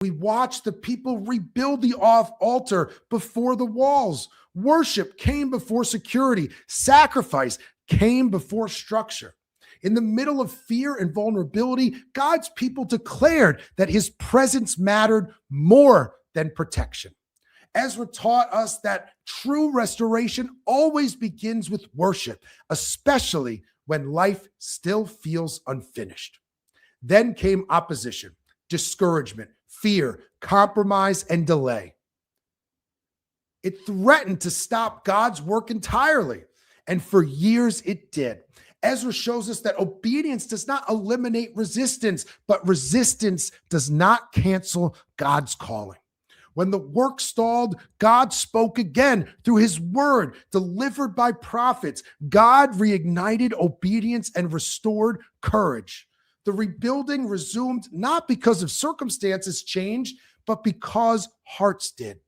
We watched the people rebuild the altar before the walls. Worship came before security. Sacrifice came before structure. In the middle of fear and vulnerability, God's people declared that his presence mattered more than protection. Ezra taught us that true restoration always begins with worship, especially when life still feels unfinished. Then came opposition, discouragement, fear, compromise, and delay. It threatened to stop God's work entirely, and for years it did. Ezra shows us that obedience does not eliminate resistance, but resistance does not cancel God's calling. When the work stalled, God spoke again through his word delivered by prophets. God reignited obedience and restored courage. The rebuilding resumed not because of circumstances changed, but because hearts did.